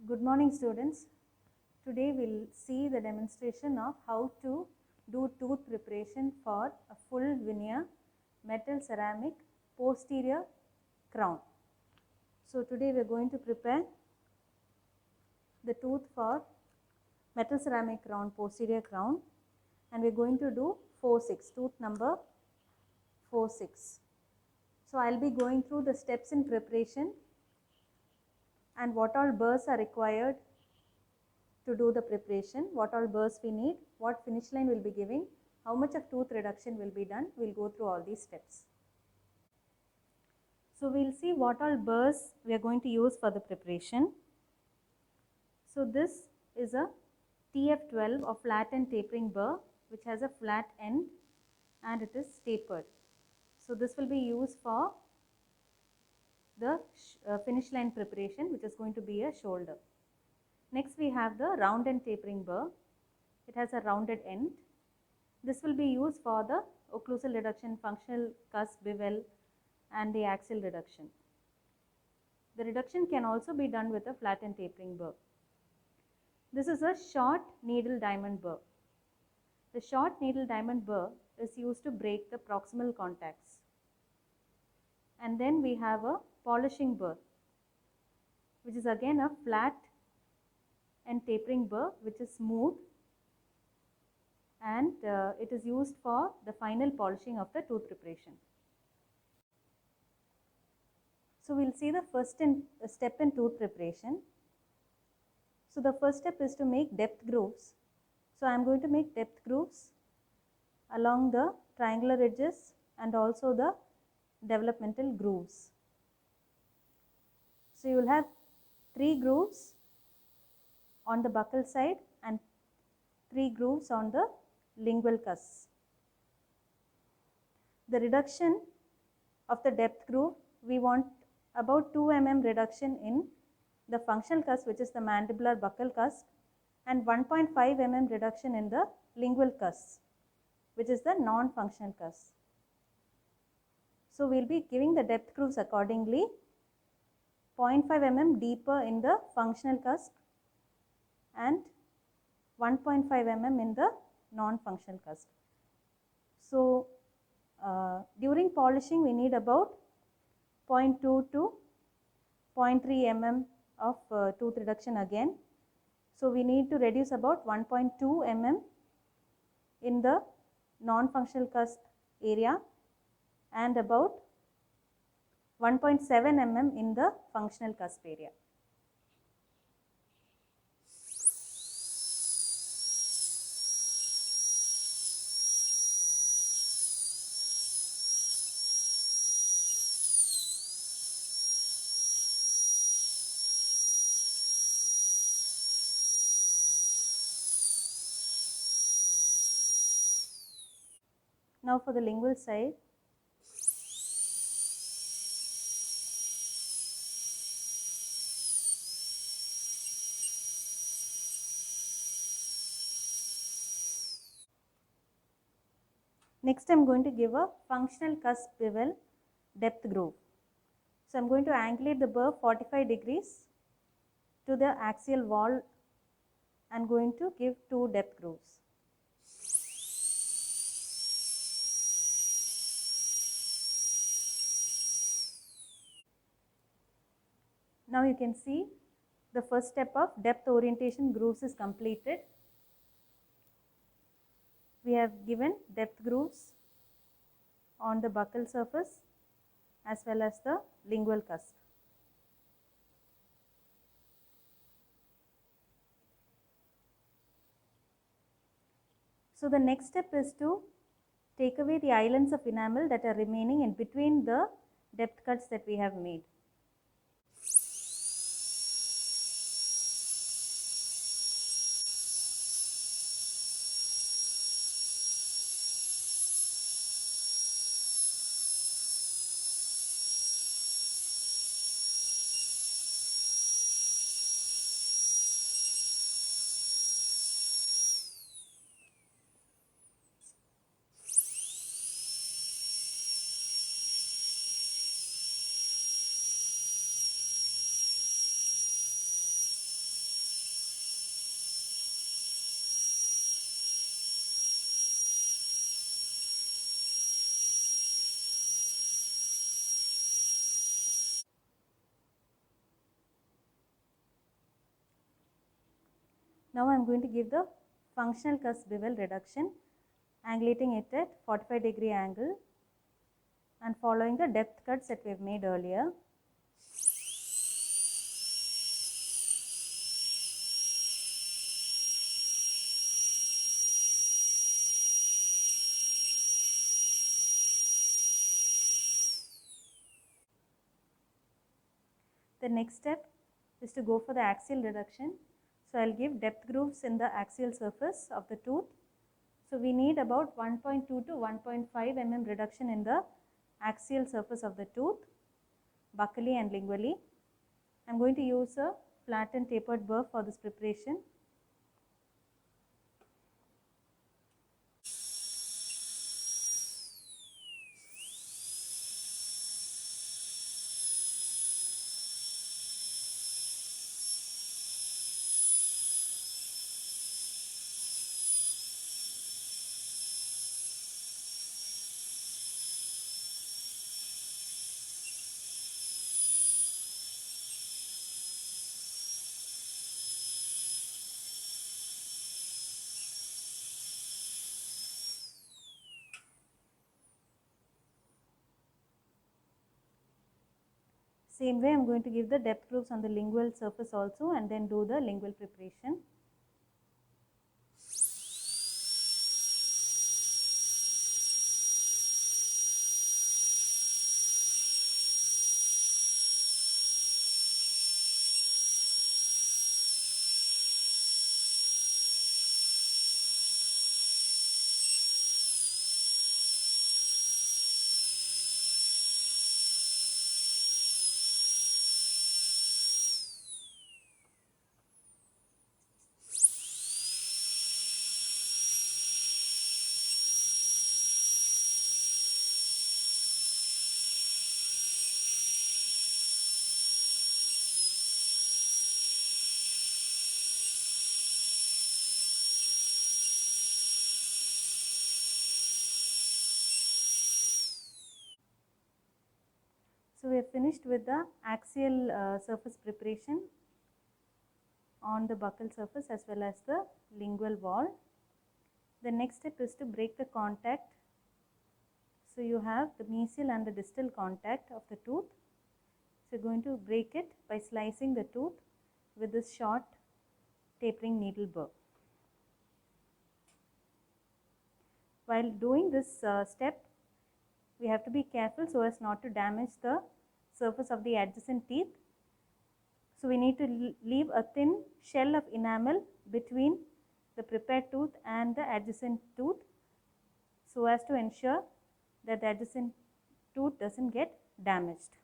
Good morning, students. Today we'll see the demonstration of how to do tooth preparation for a full veneer metal ceramic posterior crown. So today we're going to prepare the tooth for metal ceramic crown, posterior crown, and we're going to do 4-6, tooth number 4-6. So I'll be going through the steps in preparation and what all burrs are required to do the preparation, what all burrs we need, what finish line we'll be giving, how much of tooth reduction will be done. We'll go through all these steps. So we'll see what all burrs we are going to use for the preparation. So this is a TF12 or flat end tapering burr which has a flat end and it is tapered. So this will be used for the finish line preparation, which is going to be a shoulder. Next we have the round end tapering burr. It has a rounded end. This will be used for the occlusal reduction, functional cusp bevel and the axial reduction. The reduction can also be done with a flat end tapering burr. This is a short needle diamond burr. The short needle diamond burr is used to break the proximal contacts. And then we have a polishing burr, which is again a flat and tapering burr which is smooth, and it is used for the final polishing of the tooth preparation. So we'll see the first step in tooth preparation. So the first step is to make depth grooves. So I am going to make depth grooves along the triangular edges and also the developmental grooves. So you will have 3 grooves on the buccal side and 3 grooves on the lingual cusp. The reduction of the depth groove, we want about 2 mm reduction in the functional cusp, which is the mandibular buccal cusp, and 1.5 mm reduction in the lingual cusp, which is the non-functional cusp. So we will be giving the depth grooves accordingly. 0.5 mm deeper in the functional cusp and 1.5 mm in the non-functional cusp. So during polishing we need about 0.2 to 0.3 mm of tooth reduction again. So we need to reduce about 1.2 mm in the non-functional cusp area and about 1.7 mm in the functional cusp area. Now for the lingual side, next I am going to give a functional cusp bevel depth groove. So I am going to angulate the burr 45 degrees to the axial wall and going to give 2 depth grooves. Now you can see the first step of depth orientation grooves is completed. We have given depth grooves on the buccal surface as well as the lingual cusp. So the next step is to take away the islands of enamel that are remaining in between the depth cuts that we have made. Now I am going to give the functional cusp bevel reduction, angulating it at 45-degree angle and following the depth cuts that we have made earlier. The next step is to go for the axial reduction. So I will give depth grooves in the axial surface of the tooth. So we need about 1.2 to 1.5 mm reduction in the axial surface of the tooth, buccally and lingually. I am going to use a flattened tapered burr for this preparation. Same way I am going to give the depth grooves on the lingual surface also and then do the lingual preparation. So we have finished with the axial surface preparation on the buccal surface as well as the lingual wall. The next step is to break the contact. So you have the mesial and the distal contact of the tooth. So you are going to break it by slicing the tooth with this short tapering needle burr. While doing this step, we have to be careful so as not to damage the surface of the adjacent teeth. So we need to leave a thin shell of enamel between the prepared tooth and the adjacent tooth so as to ensure that the adjacent tooth does not get damaged.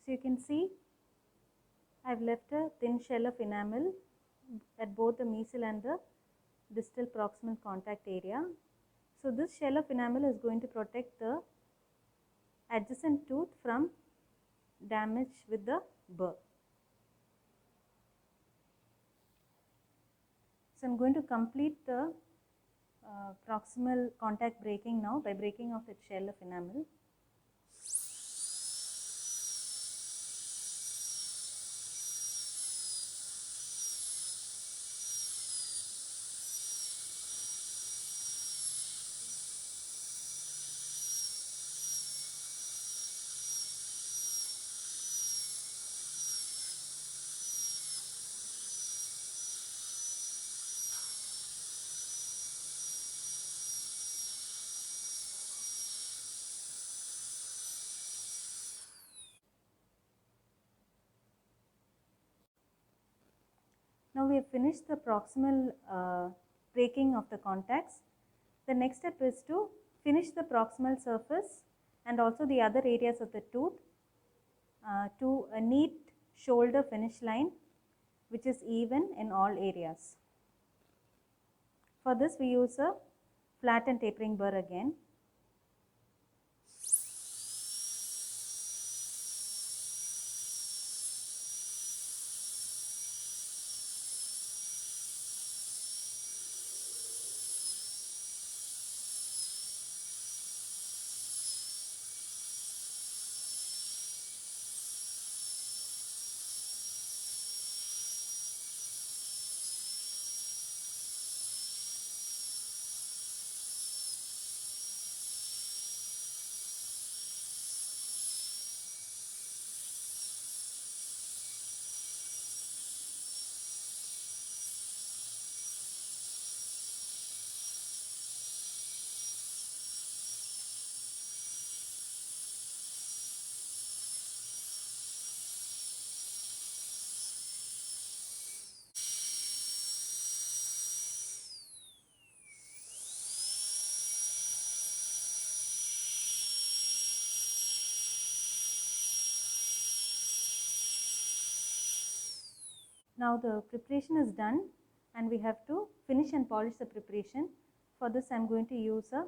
So you can see I have left a thin shell of enamel at both the mesial and the distal proximal contact area. So this shell of enamel is going to protect the adjacent tooth from damage with the burr. So I am going to complete the proximal contact breaking now by breaking off its shell of enamel. Now we have finished the proximal breaking of the contacts. The next step is to finish the proximal surface and also the other areas of the tooth to a neat shoulder finish line which is even in all areas. For this we use a flattened tapering burr again. Now the preparation is done and we have to finish and polish the preparation. For this I am going to use a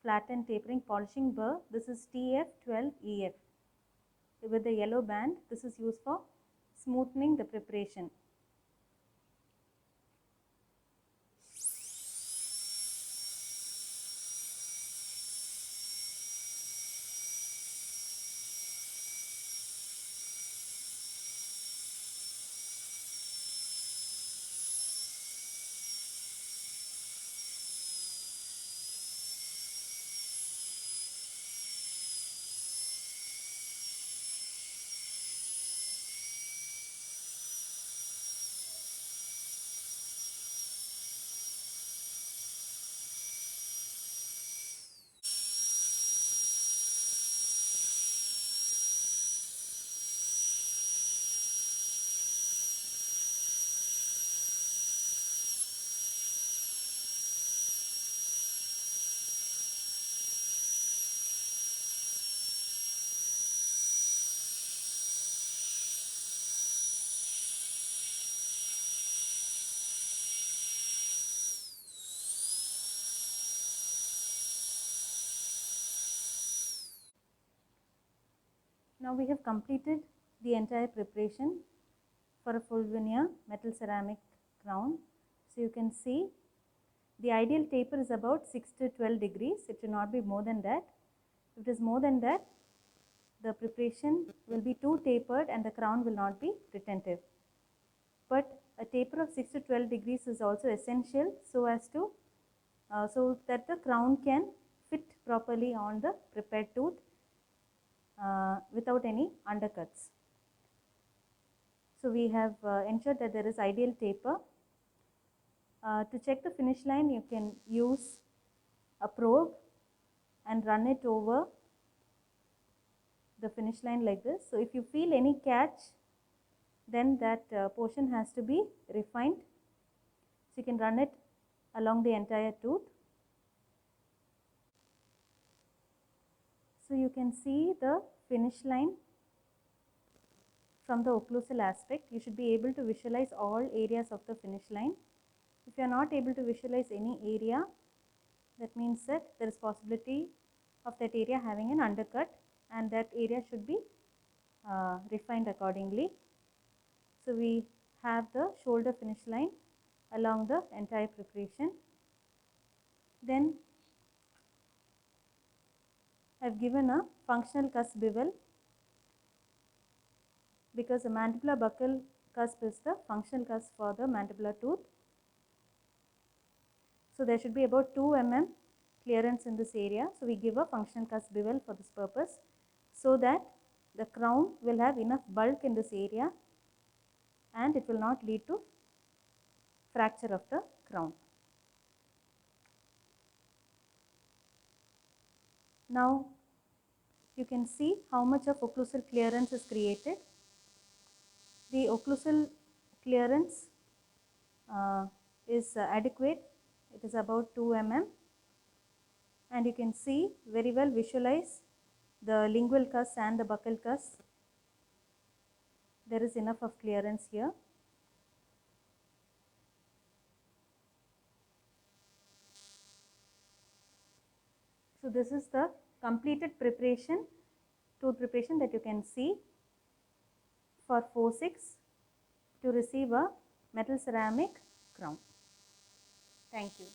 flattened tapering polishing burr. This is TF12EF with the yellow band. This is used for smoothing the preparation. Now we have completed the entire preparation for a full veneer metal ceramic crown. So you can see the ideal taper is about 6 to 12 degrees. It should not be more than that. If it is more than that, the preparation will be too tapered and the crown will not be retentive. But a taper of 6 to 12 degrees is also essential so that the crown can fit properly on the prepared tooth without any undercuts. So we have ensured that there is ideal taper. To check the finish line, you can use a probe and run it over the finish line like this. So if you feel any catch, then that portion has to be refined. So you can run it along the entire tooth. So you can see the finish line from the occlusal aspect. You should be able to visualize all areas of the finish line. If you are not able to visualize any area, that means that there is possibility of that area having an undercut and that area should be refined accordingly. So we have the shoulder finish line along the entire preparation. Then I have given a functional cusp bevel because the mandibular buccal cusp is the functional cusp for the mandibular tooth. So there should be about 2 mm clearance in this area. So we give a functional cusp bevel for this purpose so that the crown will have enough bulk in this area and it will not lead to fracture of the crown. Now you can see how much of occlusal clearance is created. The occlusal clearance is adequate. It is about 2 mm, and you can see very well, visualize the lingual cuss and the buccal cuss. There is enough of clearance here. So this is the completed preparation, tooth preparation that you can see for 4/6 to receive a metal ceramic crown. Thank you.